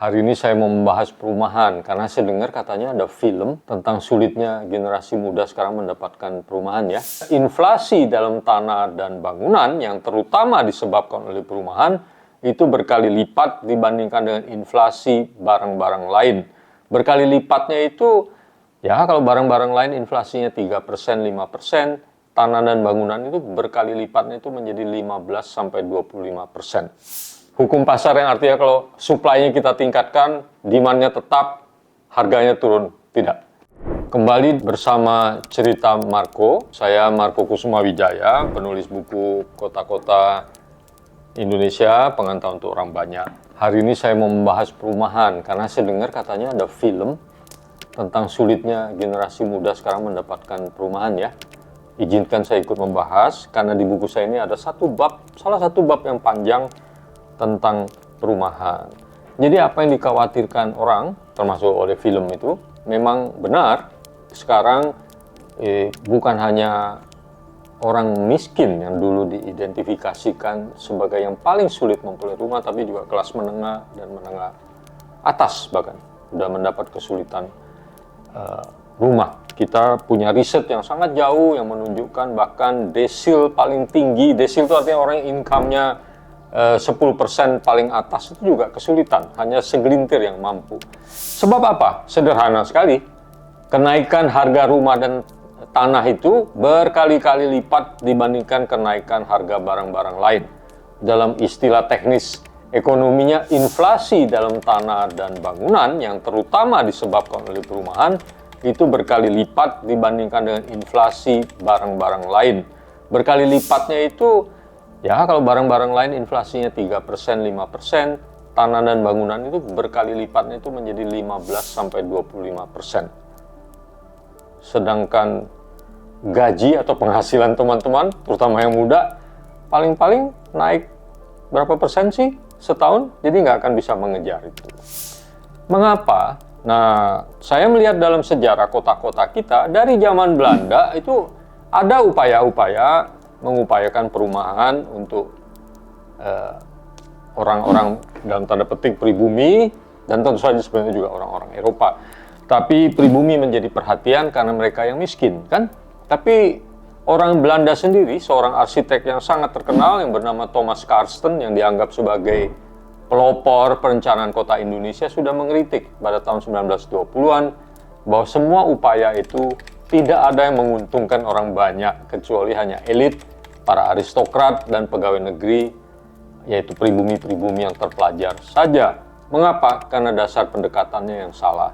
Hari ini saya mau membahas perumahan karena saya dengar katanya ada film tentang sulitnya generasi muda sekarang mendapatkan perumahan ya. Inflasi dalam tanah dan bangunan yang terutama disebabkan oleh perumahan itu berkali lipat dibandingkan dengan inflasi barang-barang lain. Berkali lipatnya itu ya kalau barang-barang lain inflasinya 3%, 5%, tanah dan bangunan itu berkali lipatnya itu menjadi 15-25%. Hukum pasar yang artinya kalau supply-nya kita tingkatkan, demand-nya tetap, harganya turun. Tidak. Kembali bersama cerita Marco. Saya Marco Kusuma Wijaya, penulis buku Kota-Kota Indonesia, Pengetahuan untuk Orang Banyak. Hari ini saya mau membahas perumahan, karena saya dengar katanya ada film tentang sulitnya generasi muda sekarang mendapatkan perumahan ya. Izinkan saya ikut membahas, karena di buku saya ini ada salah satu bab yang panjang tentang perumahan. Jadi apa yang dikhawatirkan orang, termasuk oleh film itu, memang benar. Sekarang bukan hanya orang miskin yang dulu diidentifikasikan sebagai yang paling sulit memperoleh rumah, tapi juga kelas menengah dan menengah atas bahkan sudah mendapat kesulitan rumah. Kita punya riset yang sangat jauh yang menunjukkan bahkan desil paling tinggi, desil itu artinya orang yang income-nya 10% paling atas itu juga kesulitan, hanya segelintir yang mampu. Sebab apa? Sederhana sekali. Kenaikan harga rumah dan tanah itu berkali-kali lipat dibandingkan kenaikan harga barang-barang lain. Dalam istilah teknis ekonominya, inflasi dalam tanah dan bangunan yang terutama disebabkan oleh perumahan itu berkali lipat dibandingkan dengan inflasi barang-barang lain. Berkali lipatnya itu ya kalau barang-barang lain inflasinya 3%, 5%, tanah dan bangunan itu berkali lipatnya itu menjadi 15-25%. Sedangkan gaji atau penghasilan teman-teman, terutama yang muda, paling-paling naik berapa persen sih setahun? Jadi nggak akan bisa mengejar itu. Mengapa? Nah, saya melihat dalam sejarah kota-kota kita, dari zaman Belanda itu ada upaya-upaya mengupayakan perumahan untuk orang-orang dalam tanda petik pribumi, dan tentu saja sebenarnya juga orang-orang Eropa. Tapi pribumi menjadi perhatian karena mereka yang miskin, kan? Tapi orang Belanda sendiri, seorang arsitek yang sangat terkenal yang bernama Thomas Karsten, yang dianggap sebagai pelopor perencanaan kota Indonesia, sudah mengkritik pada tahun 1920-an bahwa semua upaya itu tidak ada yang menguntungkan orang banyak, kecuali hanya elit, para aristokrat dan pegawai negeri, yaitu pribumi-pribumi yang terpelajar saja. Mengapa? Karena dasar pendekatannya yang salah,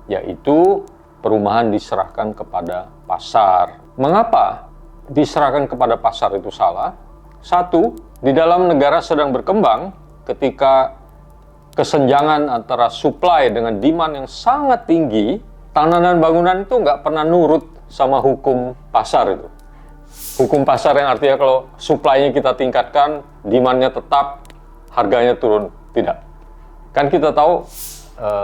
yaitu perumahan diserahkan kepada pasar. Mengapa diserahkan kepada pasar itu salah? Satu, di dalam negara sedang berkembang, ketika kesenjangan antara supply dengan demand yang sangat tinggi, tanah dan bangunan itu nggak pernah nurut sama hukum pasar itu. Hukum pasar yang artinya kalau supply-nya kita tingkatkan, demand-nya tetap, harganya turun. Tidak. Kan kita tahu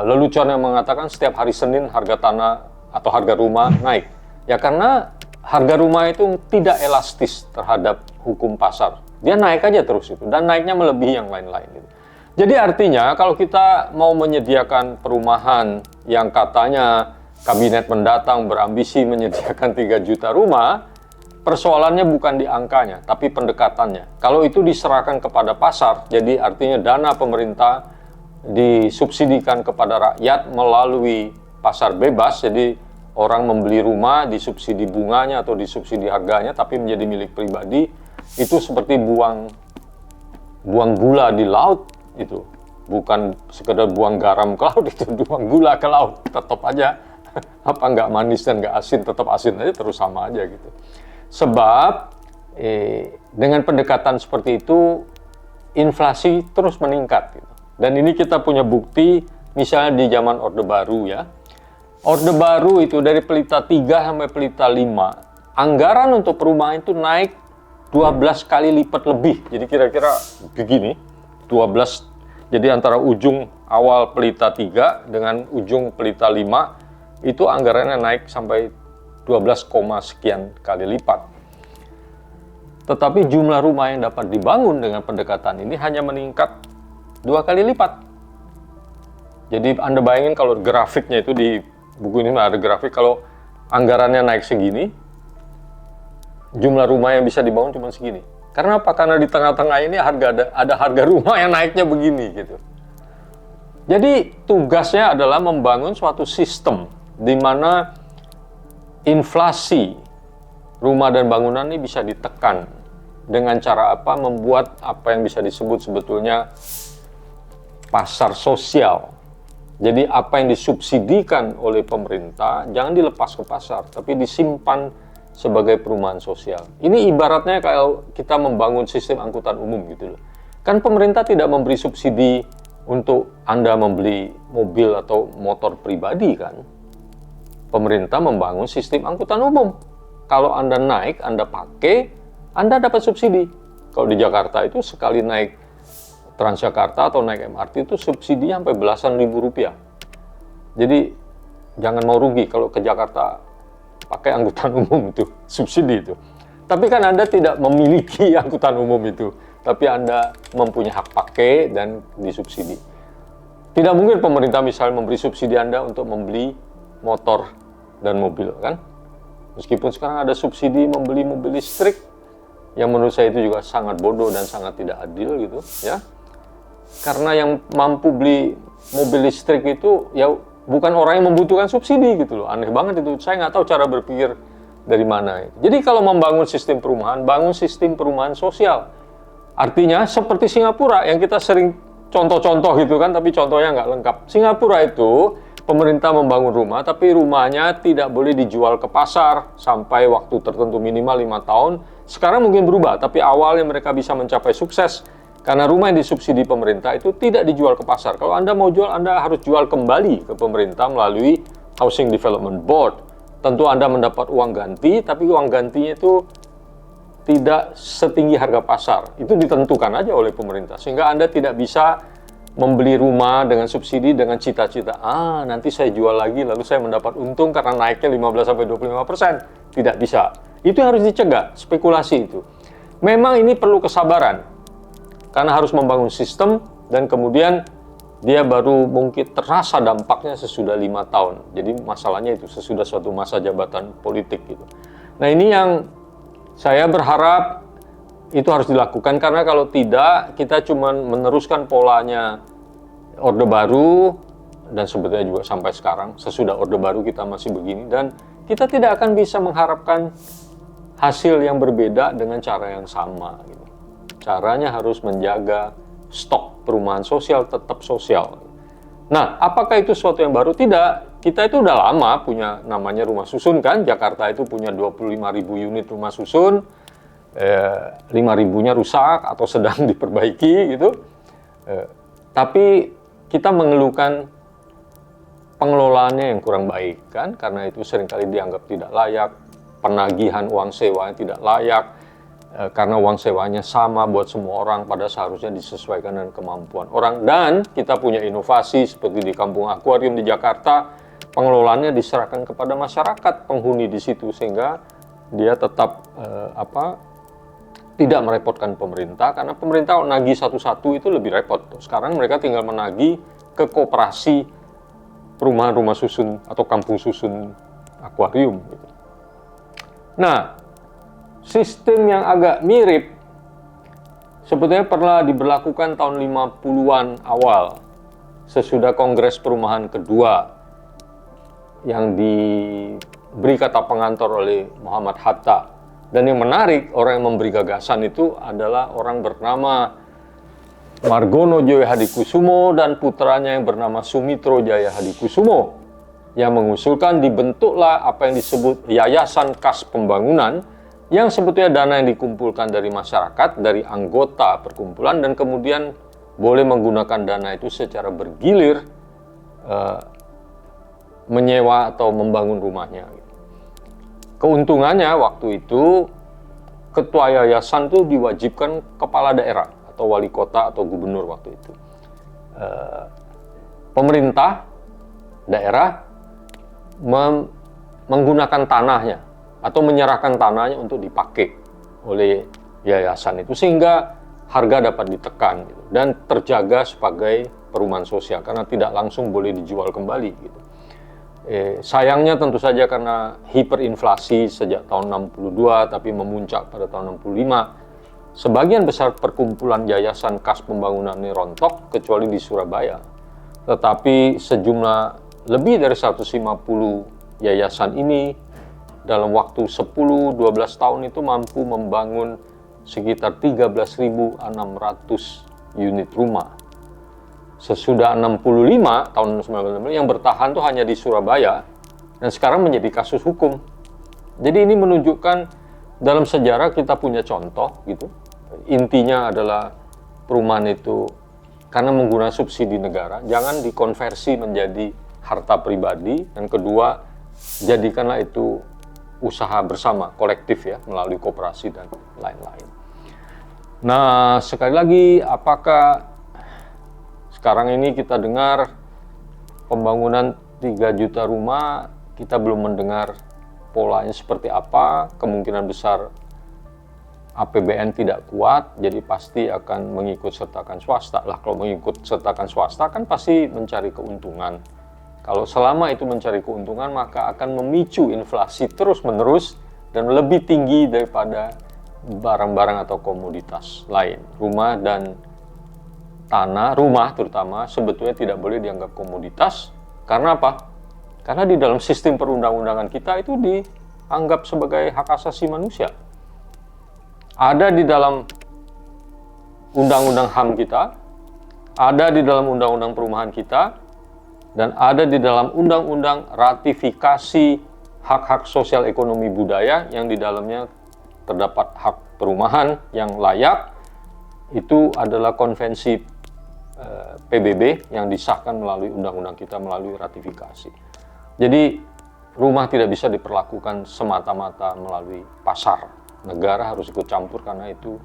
lelucon yang mengatakan setiap hari Senin harga tanah atau harga rumah naik. Ya karena harga rumah itu tidak elastis terhadap hukum pasar. Dia naik aja terus itu, dan naiknya melebihi yang lain-lain gitu. Jadi artinya kalau kita mau menyediakan perumahan yang katanya kabinet mendatang berambisi menyediakan 3 juta rumah, persoalannya bukan di angkanya, tapi pendekatannya. Kalau itu diserahkan kepada pasar, jadi artinya dana pemerintah disubsidikan kepada rakyat melalui pasar bebas, jadi orang membeli rumah disubsidi bunganya atau disubsidi harganya, tapi menjadi milik pribadi, itu seperti buang gula di laut itu. Bukan sekedar buang garam ke laut, itu buang gula ke laut. Tetap aja, apa nggak manis dan nggak asin, tetap asin aja, terus sama aja gitu. Sebab dengan pendekatan seperti itu inflasi terus meningkat gitu. Dan ini kita punya bukti misalnya di zaman Orde Baru ya. Orde Baru itu dari Pelita 3 sampai Pelita 5, anggaran untuk perumahan itu naik 12 kali lipat lebih. Jadi kira-kira begini, 12. Jadi antara ujung awal Pelita 3 dengan ujung Pelita 5 itu anggarannya naik sampai 12, sekian kali lipat. Tetapi jumlah rumah yang dapat dibangun dengan pendekatan ini hanya meningkat 2 kali lipat. Jadi Anda bayangin kalau grafiknya itu di buku ini ada grafik, kalau anggarannya naik segini, jumlah rumah yang bisa dibangun cuma segini. Karena apa? Karena di tengah-tengah ini ada harga rumah yang naiknya begini gitu. Jadi tugasnya adalah membangun suatu sistem di mana inflasi rumah dan bangunan ini bisa ditekan dengan cara apa? Membuat apa yang bisa disebut sebetulnya pasar sosial. Jadi apa yang disubsidikan oleh pemerintah jangan dilepas ke pasar, tapi disimpan sebagai perumahan sosial. Ini ibaratnya kalau kita membangun sistem angkutan umum gitu loh. Kan pemerintah tidak memberi subsidi untuk Anda membeli mobil atau motor pribadi kan. Pemerintah membangun sistem angkutan umum. Kalau Anda naik, Anda pakai, Anda dapat subsidi. Kalau di Jakarta itu sekali naik Transjakarta atau naik MRT itu subsidi sampai belasan ribu rupiah. Jadi jangan mau rugi kalau ke Jakarta pakai angkutan umum itu, subsidi itu. Tapi kan Anda tidak memiliki angkutan umum itu, tapi Anda mempunyai hak pakai dan disubsidi. Tidak mungkin pemerintah misalnya memberi subsidi Anda untuk membeli motor dan mobil kan. Meskipun sekarang ada subsidi membeli mobil listrik, yang menurut saya itu juga sangat bodoh dan sangat tidak adil gitu ya. Karena yang mampu beli mobil listrik itu ya bukan orang yang membutuhkan subsidi gitu loh. Aneh banget itu. Saya nggak tahu cara berpikir dari mana. Jadi kalau membangun sistem perumahan, bangun sistem perumahan sosial. Artinya seperti Singapura yang kita sering contoh-contoh gitu kan, tapi contohnya nggak lengkap. Singapura itu pemerintah membangun rumah, tapi rumahnya tidak boleh dijual ke pasar sampai waktu tertentu minimal 5 tahun. Sekarang mungkin berubah, tapi awalnya mereka bisa mencapai sukses. Karena rumah yang disubsidi pemerintah itu tidak dijual ke pasar. Kalau Anda mau jual, Anda harus jual kembali ke pemerintah melalui Housing Development Board. Tentu Anda mendapat uang ganti, tapi uang gantinya itu tidak setinggi harga pasar. Itu ditentukan aja oleh pemerintah. Sehingga Anda tidak bisa membeli rumah dengan subsidi dengan cita-cita, nanti saya jual lagi lalu saya mendapat untung karena naiknya 15-25%. Tidak bisa. Itu harus dicegah, spekulasi itu. Memang ini perlu kesabaran. Karena harus membangun sistem dan kemudian dia baru mungkin terasa dampaknya sesudah 5 tahun. Jadi masalahnya itu sesudah suatu masa jabatan politik gitu. Nah ini yang saya berharap itu harus dilakukan karena kalau tidak kita cuma meneruskan polanya Orde Baru dan sebetulnya juga sampai sekarang sesudah Orde Baru kita masih begini dan kita tidak akan bisa mengharapkan hasil yang berbeda dengan cara yang sama gitu. Caranya harus menjaga stok perumahan sosial tetap sosial. Nah, apakah itu sesuatu yang baru? Tidak. Kita itu udah lama punya namanya rumah susun kan. Jakarta itu punya 25.000 unit rumah susun. 5.000-nya rusak atau sedang diperbaiki gitu. Tapi kita mengeluhkan pengelolaannya yang kurang baik kan. Karena itu seringkali dianggap tidak layak. Penagihan uang sewanya tidak layak. Karena uang sewanya sama buat semua orang, pada seharusnya disesuaikan dengan kemampuan orang. Dan kita punya inovasi seperti di Kampung Akuarium di Jakarta, pengelolaannya diserahkan kepada masyarakat penghuni di situ sehingga dia tetap tidak merepotkan pemerintah, karena pemerintah nagih satu-satu itu lebih repot. Sekarang mereka tinggal menagih ke koperasi perumahan rumah susun atau kampung susun akuarium. Nah, sistem yang agak mirip sebetulnya pernah diberlakukan tahun 50-an awal sesudah Kongres Perumahan kedua yang diberi kata pengantar oleh Muhammad Hatta. Dan yang menarik, orang yang memberi gagasan itu adalah orang bernama Margono Joyo Hadikusumo dan putranya yang bernama Sumitro Jaya Hadikusumo yang mengusulkan dibentuklah apa yang disebut Yayasan Kas Pembangunan yang sebetulnya dana yang dikumpulkan dari masyarakat, dari anggota perkumpulan, dan kemudian boleh menggunakan dana itu secara bergilir menyewa atau membangun rumahnya. Keuntungannya waktu itu ketua yayasan itu diwajibkan kepala daerah atau wali kota atau gubernur waktu itu. Pemerintah daerah menggunakan tanahnya atau menyerahkan tanahnya untuk dipakai oleh yayasan itu sehingga harga dapat ditekan gitu, dan terjaga sebagai perumahan sosial karena tidak langsung boleh dijual kembali gitu. Sayangnya tentu saja karena hiperinflasi sejak tahun 62 tapi memuncak pada tahun 65, sebagian besar perkumpulan yayasan kas pembangunan ini rontok kecuali di Surabaya. Tetapi sejumlah lebih dari 150 yayasan ini dalam waktu 10-12 tahun itu mampu membangun sekitar 13.600 unit rumah. Sesudah 65 tahun 1965 yang bertahan tuh hanya di Surabaya dan sekarang menjadi kasus hukum. Jadi ini menunjukkan dalam sejarah kita punya contoh gitu. Intinya adalah perumahan itu karena menggunakan subsidi negara, jangan dikonversi menjadi harta pribadi, dan kedua, jadikanlah itu usaha bersama, kolektif ya, melalui koperasi dan lain-lain. Nah, sekali lagi, apakah sekarang ini kita dengar pembangunan 3 juta rumah, kita belum mendengar polanya seperti apa, kemungkinan besar APBN tidak kuat, jadi pasti akan mengikut sertakan swasta. Lah kalau mengikut sertakan swasta kan pasti mencari keuntungan. Kalau selama itu mencari keuntungan, maka akan memicu inflasi terus-menerus dan lebih tinggi daripada barang-barang atau komoditas lain. Rumah dan tanah, rumah terutama, sebetulnya tidak boleh dianggap komoditas. Karena apa? Karena di dalam sistem perundang-undangan kita itu dianggap sebagai hak asasi manusia. Ada di dalam undang-undang HAM kita, ada di dalam undang-undang perumahan kita, dan ada di dalam undang-undang ratifikasi hak-hak sosial ekonomi budaya yang di dalamnya terdapat hak perumahan yang layak. Itu adalah konvensi PBB yang disahkan melalui undang-undang kita, melalui ratifikasi. Jadi rumah tidak bisa diperlakukan semata-mata melalui pasar. Negara harus ikut campur karena itu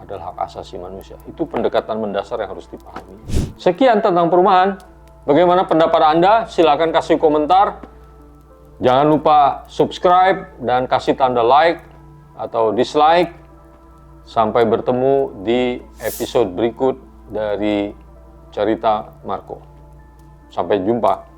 adalah hak asasi manusia. Itu pendekatan mendasar yang harus dipahami. Sekian tentang perumahan. Bagaimana pendapat Anda? Silakan kasih komentar. Jangan lupa subscribe dan kasih tanda like atau dislike. Sampai bertemu di episode berikut dari Cerita Marco. Sampai jumpa.